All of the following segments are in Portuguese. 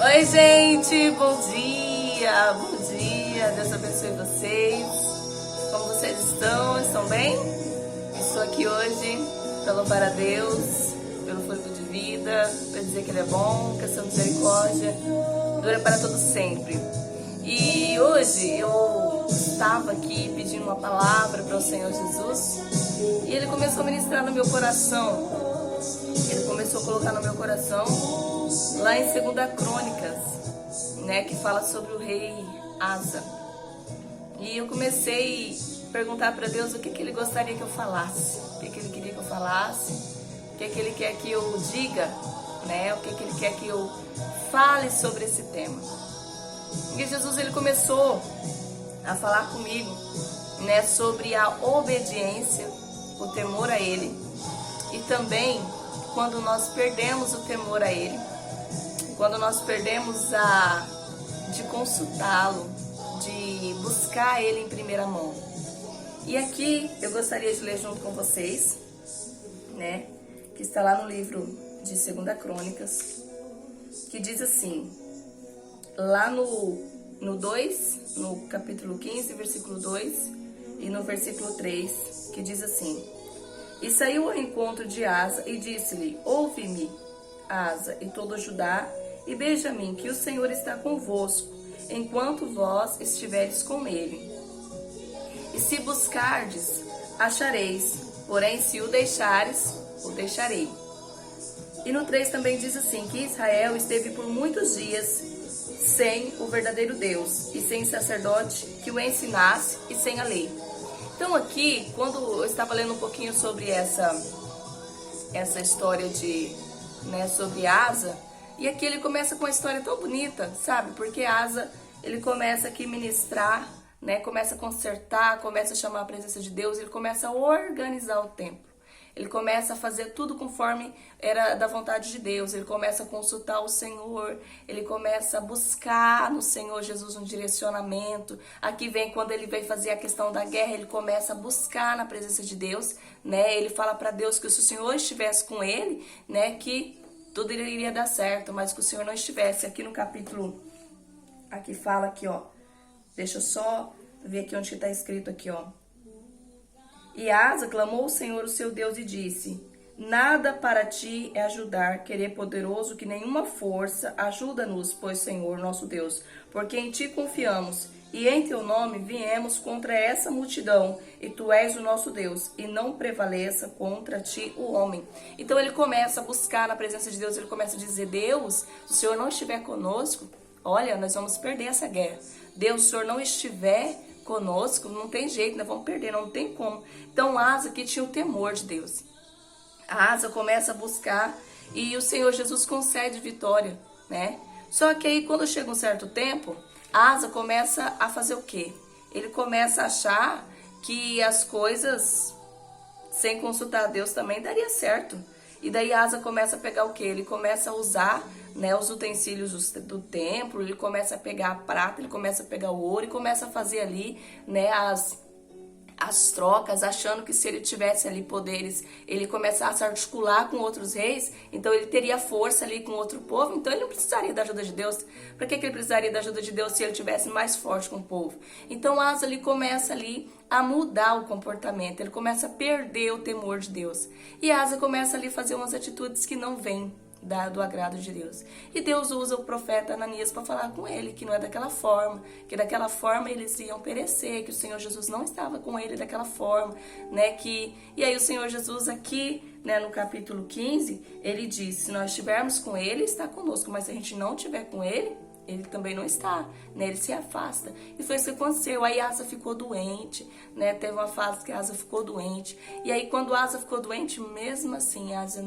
Oi, gente, bom dia, bom dia, Deus abençoe vocês. Como vocês estão? Estão bem? Estou aqui hoje para louvar a Deus pelo fôlego de vida, para dizer que Ele é bom, que a sua misericórdia dura para todo sempre. E hoje eu estava aqui pedindo uma palavra para o Senhor Jesus e Ele começou a ministrar no meu coração. Ele começou a colocar no meu coração lá em 2 Crônicas, né, que fala sobre o rei Asa. E eu comecei a perguntar para Deus o que Ele gostaria que eu falasse, o que Ele queria que eu falasse, o que Ele quer que eu diga, né, o que Ele quer que eu fale sobre esse tema. E Jesus, Ele começou a falar comigo, né, sobre a obediência, o temor a Ele, e também quando nós perdemos o temor a Ele, quando nós perdemos de consultá-lo, de buscar Ele em primeira mão. E aqui eu gostaria de ler junto com vocês, né, que está lá no livro de 2 Crônicas, que diz assim, lá no 2, no capítulo 15, versículo 2, e no versículo 3, que diz assim: E saiu ao encontro de Asa e disse-lhe: Ouve-me, Asa, e todo Judá, e Benjamim, que o Senhor está convosco, enquanto vós estiveres com ele. E se buscardes, achareis, porém se o deixares, o deixarei. E no 3 também diz assim, que Israel esteve por muitos dias sem o verdadeiro Deus, e sem sacerdote que o ensinasse, e sem a lei. Então aqui, quando eu estava lendo um pouquinho sobre essa história sobre Asa, e aqui ele começa com uma história tão bonita, sabe? Porque Asa, ele começa aqui a ministrar, né? Começa a consertar, começa a chamar a presença de Deus, ele começa a organizar o templo. Ele começa a fazer tudo conforme era da vontade de Deus. Ele começa a consultar o Senhor. Ele começa a buscar no Senhor Jesus um direcionamento. Aqui vem quando ele vem fazer a questão da guerra, ele começa a buscar na presença de Deus, né? Ele fala para Deus que se o Senhor estivesse com ele, né, que tudo iria dar certo, mas que o Senhor não estivesse. Aqui no capítulo, aqui fala aqui, ó. Deixa eu só ver aqui onde está escrito aqui, ó. E Asa clamou ao Senhor, o seu Deus, e disse: Nada para ti é ajudar, querer poderoso, que nenhuma força, ajuda-nos, pois, Senhor, nosso Deus, porque em ti confiamos, e em teu nome viemos contra essa multidão, e tu és o nosso Deus, e não prevaleça contra ti o homem. Então ele começa a buscar na presença de Deus, ele começa a dizer: Deus, se o Senhor não estiver conosco, olha, nós vamos perder essa guerra. Deus, se o Senhor não estiver conosco, não tem jeito, nós vamos perder, não tem como. Então Asa aqui tinha o temor de Deus. A Asa começa a buscar e o Senhor Jesus concede vitória, né? Só que aí quando chega um certo tempo, Asa começa a fazer o quê? Ele começa a achar que as coisas sem consultar a Deus também daria certo. E daí Asa começa a pegar o quê? Ele começa a usar, né, os utensílios do templo, ele começa a pegar a prata, ele começa a pegar o ouro e começa a fazer ali, né, as trocas, achando que se ele tivesse ali poderes, ele começasse a articular com outros reis, então ele teria força ali com outro povo, então ele não precisaria da ajuda de Deus. Para que ele precisaria da ajuda de Deus se ele tivesse mais forte com o povo? Então Asa ali começa ali a mudar o comportamento, ele começa a perder o temor de Deus. E Asa começa ali a fazer umas atitudes que não vêm do agrado de Deus. E Deus usa o profeta Ananias para falar com ele que não é daquela forma, que daquela forma eles iam perecer, que o Senhor Jesus não estava com ele daquela forma, né? E aí o Senhor Jesus aqui, né, no capítulo 15, ele diz: se nós estivermos com ele, está conosco, mas se a gente não estiver com ele, ele também não está, né? Ele se afasta. E foi isso que aconteceu. Aí Asa ficou doente, né? Teve uma fase que Asa ficou doente. E aí quando Asa ficou doente, mesmo assim, Asa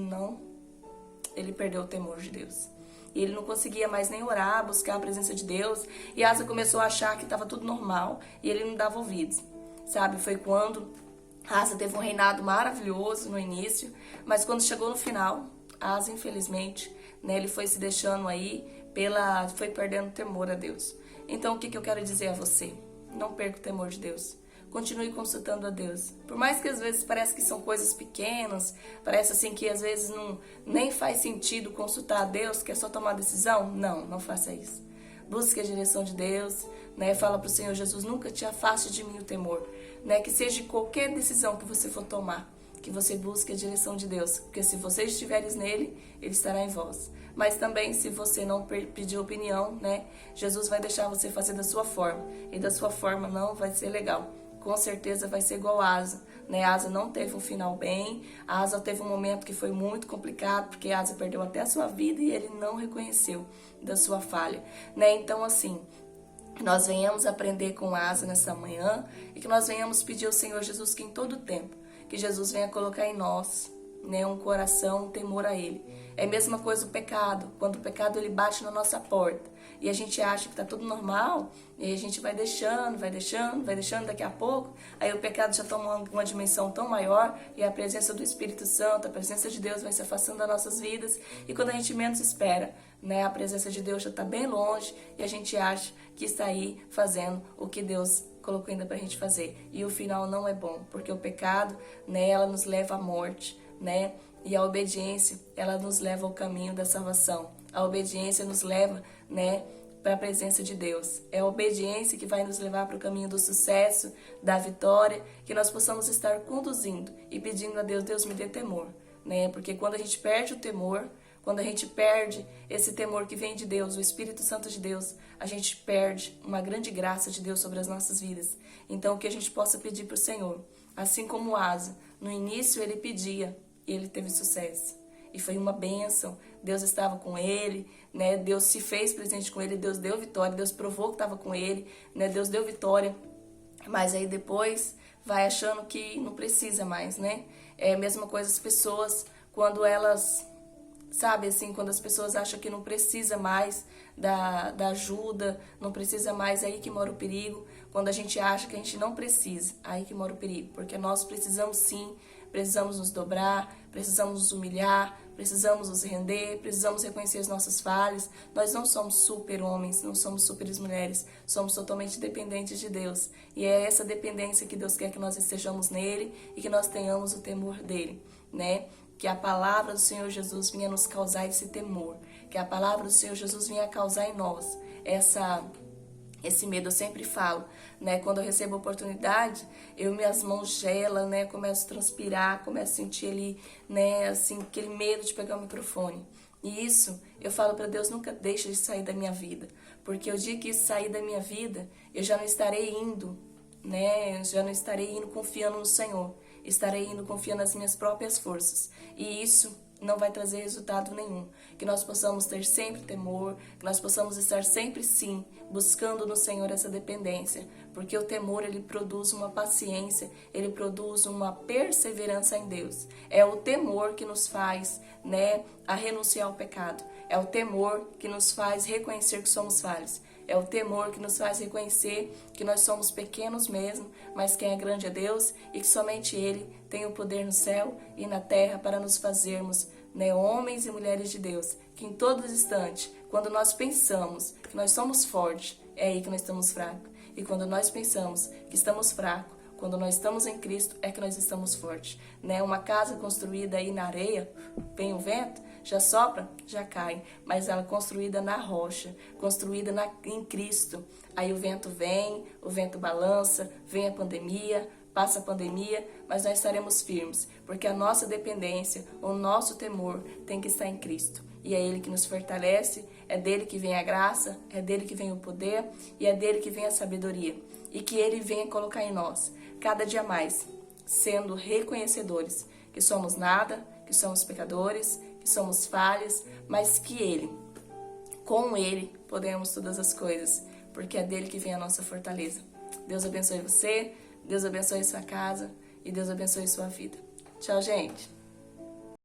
ele perdeu o temor de Deus. E ele não conseguia mais nem orar, buscar a presença de Deus. E Asa começou a achar que estava tudo normal e ele não dava ouvidos, sabe? Foi quando Asa teve um reinado maravilhoso no início, mas quando chegou no final, Asa, infelizmente, né, ele foi se deixando aí, foi perdendo o temor a Deus. Então o que eu quero dizer a você? Não perca o temor de Deus. continue consultando a Deus. Por mais que às vezes parece que são coisas pequenas, parece assim que às vezes nem faz sentido consultar a Deus, que é só tomar decisão. Não faça isso. Busque a direção de Deus, né? Fala para o Senhor Jesus, nunca te afaste de mim o temor, né? Que seja qualquer decisão que você for tomar, que você busque a direção de Deus, porque se você estiveres nele, ele estará em vós. Mas também, se você não pedir opinião, né? Jesus vai deixar você fazer da sua forma, e da sua forma não vai ser legal. Com certeza vai ser igual a Asa, né? A Asa não teve um final bem, a Asa teve um momento que foi muito complicado, porque a Asa perdeu até a sua vida e ele não reconheceu da sua falha, né? Então, assim, nós venhamos aprender com a Asa nessa manhã e que nós venhamos pedir ao Senhor Jesus que em todo tempo, que Jesus venha colocar em nós, né, um coração, um temor a Ele. É a mesma coisa o pecado, quando o pecado ele bate na nossa porta e a gente acha que está tudo normal, e aí a gente vai deixando, daqui a pouco, aí o pecado já toma uma dimensão tão maior e a presença do Espírito Santo, a presença de Deus vai se afastando das nossas vidas, e quando a gente menos espera, né, a presença de Deus já está bem longe e a gente acha que está aí fazendo o que Deus colocou ainda pra gente fazer. E o final não é bom, porque o pecado, né, ela nos leva à morte, né? E a obediência, ela nos leva ao caminho da salvação. A obediência nos leva, né, para a presença de Deus. É a obediência que vai nos levar para o caminho do sucesso, da vitória, que nós possamos estar conduzindo e pedindo a Deus, Deus me dê temor, né? Porque quando a gente perde o temor, quando a gente perde esse temor que vem de Deus, o Espírito Santo de Deus, a gente perde uma grande graça de Deus sobre as nossas vidas. Então, que a gente possa pedir para o Senhor, assim como Asa, no início ele pedia e ele teve sucesso. E foi uma bênção, Deus estava com ele, né? Deus se fez presente com ele, Deus deu vitória, Deus provou que estava com ele, né? Deus deu vitória, mas aí depois vai achando que não precisa mais, né? É a mesma coisa as pessoas, quando elas... Sabe, assim, quando as pessoas acham que não precisa mais da ajuda, não precisa mais, aí que mora o perigo. Quando a gente acha que a gente não precisa, aí que mora o perigo. Porque nós precisamos sim, precisamos nos dobrar, precisamos nos humilhar, precisamos nos render, precisamos reconhecer as nossas falhas. Nós não somos super homens, não somos super mulheres, somos totalmente dependentes de Deus. E é essa dependência que Deus quer que nós estejamos nele e que nós tenhamos o temor dele, né? Que a palavra do Senhor Jesus vinha nos causar esse temor, que a palavra do Senhor Jesus vinha causar em nós esse medo. Eu sempre falo, né, quando eu recebo a oportunidade, minhas mãos gelam, né, começo a transpirar, começo a sentir ali, né, assim, aquele medo de pegar o microfone. E isso, eu falo para Deus, nunca deixe de sair da minha vida, porque o dia que isso sair da minha vida, eu já não estarei indo, né, eu já não estarei indo confiando no Senhor. Estarei indo confiando nas minhas próprias forças. E isso não vai trazer resultado nenhum. Que nós possamos ter sempre temor, que nós possamos estar sempre, sim, buscando no Senhor essa dependência. Porque o temor, ele produz uma paciência, ele produz uma perseverança em Deus. É o temor que nos faz, né, a renunciar ao pecado. É o temor que nos faz reconhecer que somos falhos. É o temor que nos faz reconhecer que nós somos pequenos mesmo, mas quem é grande é Deus e que somente Ele tem o poder no céu e na terra para nos fazermos, né, homens e mulheres de Deus. Que em todo instante, quando nós pensamos que nós somos fortes, é aí que nós estamos fracos. E quando nós pensamos que estamos fracos, quando nós estamos em Cristo, é que nós estamos fortes, né? Uma casa construída aí na areia, vem o vento, já sopra, já cai. Mas ela construída na rocha, construída em Cristo. Aí o vento balança, vem a pandemia, passa a pandemia, mas nós estaremos firmes, porque a nossa dependência, o nosso temor tem que estar em Cristo. E é Ele que nos fortalece, é dele que vem a graça, é dele que vem o poder e é dele que vem a sabedoria. E que Ele venha colocar em nós, cada dia mais, sendo reconhecedores que somos nada, que somos pecadores, que somos falhas, mas que Ele, com Ele, podemos todas as coisas, porque é dele que vem a nossa fortaleza. Deus abençoe você, Deus abençoe sua casa e Deus abençoe sua vida. Tchau, gente!